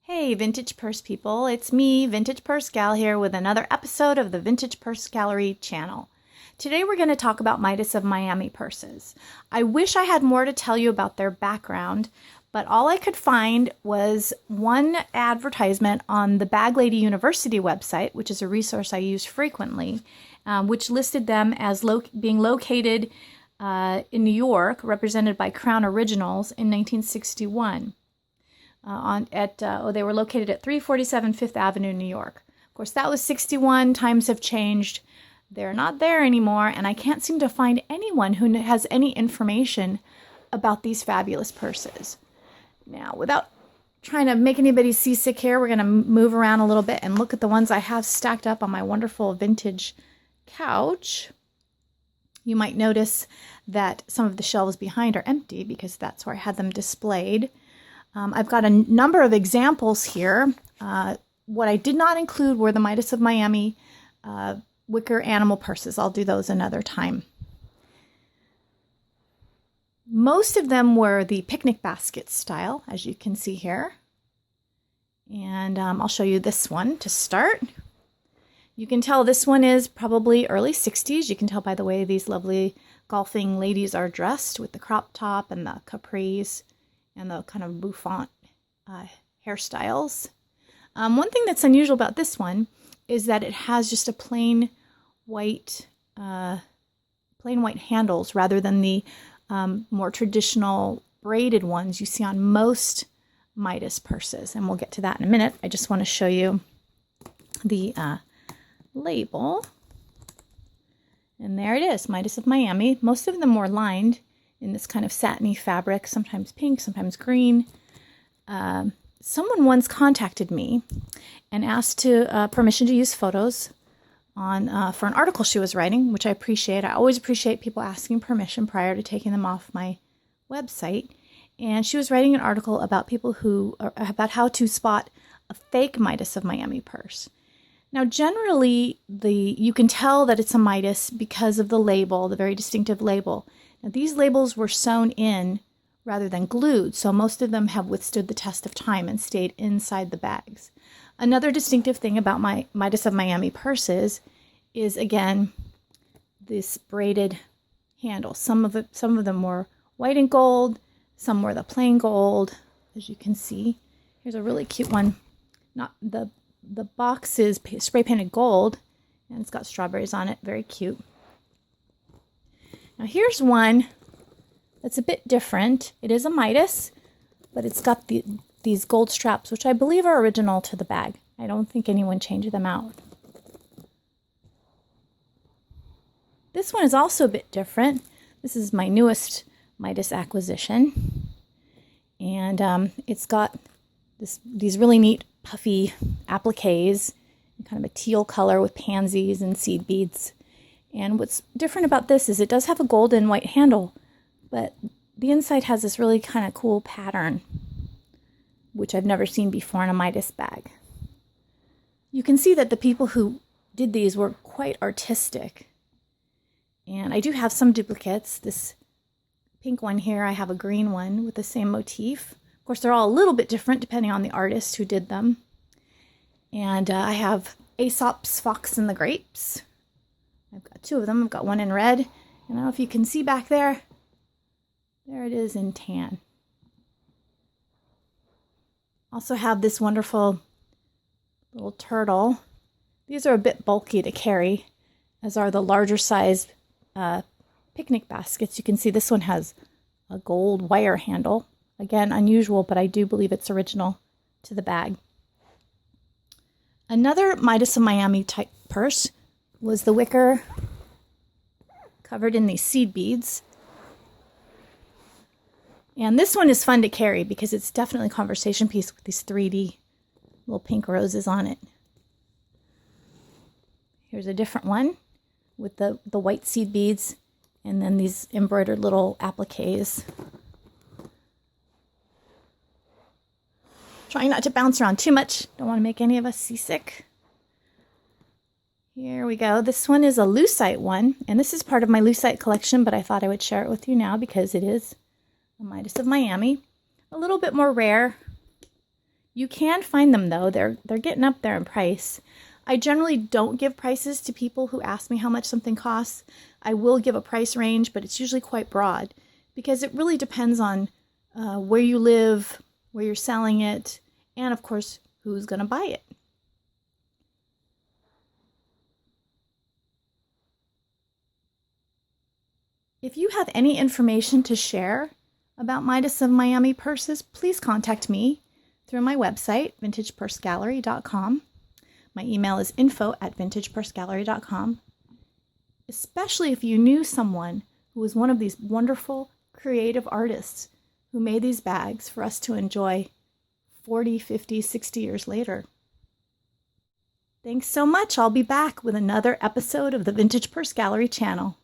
Hey, Vintage Purse people, it's me, Vintage Purse Gal, here with another episode of the Vintage Purse Gallery channel. Today we're going to talk about Midas of Miami purses. I wish I had more to tell you about their background, but all I could find was one advertisement on the Bag Lady University website, which is a resource I use frequently, which listed them as being located in New York, represented by Crown Originals in 1961. They were located at 347 Fifth Avenue, New York. Of course, that was 61. Times have changed. They're not there anymore, and I can't seem to find anyone who has any information about these fabulous purses. Now, without trying to make anybody seasick here, we're going to move around a little bit and look at the ones I have stacked up on my wonderful vintage couch. You might notice that some of the shelves behind are empty because that's where I had them displayed. I've got a number of examples here. What I did not include were the Midas of Miami wicker animal purses. I'll do those another time. Most of them were the picnic basket style, as you can see here. And I'll show you this one to start. You can tell this one is probably early 60s. You can tell by the way these lovely golfing ladies are dressed with the crop top and the capris and the kind of bouffant hairstyles. One thing that's unusual about this one is that it has just a plain white handles rather than the more traditional braided ones you see on most Midas purses. And we'll get to that in a minute. I just want to show you the label. And there it is, Midas of Miami. Most of them were lined in this kind of satiny fabric, sometimes pink, sometimes green. Someone once contacted me and asked permission to use photos for an article she was writing, which I appreciate. I always appreciate people asking permission prior to taking them off my website. And she was writing an article about about how to spot a fake Midas of Miami purse. Now, generally, you can tell that it's a Midas because of the label, the very distinctive label. Now, these labels were sewn in rather than glued, so most of them have withstood the test of time and stayed inside the bags. Another distinctive thing about my Midas of Miami purses is, again, this braided handle. Some of them were white and gold, some were the plain gold, as you can see. Here's a really cute one. Not the box is spray painted gold, and it's got strawberries on it. Very cute. Now here's one that's a bit different. It is a Midas, but it's got these gold straps, which I believe are original to the bag. I don't think anyone changed them out. This one is also a bit different. This is my newest Midas acquisition. And it's got these really neat puffy appliques, kind of a teal color with pansies and seed beads. And what's different about this is it does have a gold and white handle, but the inside has this really kind of cool pattern, which I've never seen before in a Midas bag. You can see that the people who did these were quite artistic. And I do have some duplicates. This pink one here, I have a green one with the same motif. Of course, they're all a little bit different depending on the artist who did them. And I have Aesop's Fox and the Grapes. I've got two of them. I've got one in red. And I don't know if you can see back there. There it is in tan. Also have this wonderful little turtle. These are a bit bulky to carry, as are the larger size picnic baskets. You can see this one has a gold wire handle. Again, unusual, but I do believe it's original to the bag. Another Midas of Miami type purse was the wicker covered in these seed beads. And this one is fun to carry because it's definitely a conversation piece with these 3D little pink roses on it. Here's a different one with the white seed beads and then these embroidered little appliques. Trying not to bounce around too much. Don't want to make any of us seasick. Here we go. This one is a lucite one, and this is part of my lucite collection, but I thought I would share it with you now because it is a Midas of Miami. A little bit more rare. You can find them though. They're getting up there in price. I generally don't give prices to people who ask me how much something costs. I will give a price range, but it's usually quite broad because it really depends on where you live, where you're selling it, and of course, who's going to buy it. If you have any information to share about Midas of Miami purses, please contact me through my website, vintagepursegallery.com. My email is info@vintagepursegallery.com. Especially if you knew someone who was one of these wonderful creative artists who made these bags for us to enjoy 40, 50, 60 years later. Thanks so much. I'll be back with another episode of the Vintage Purse Gallery channel.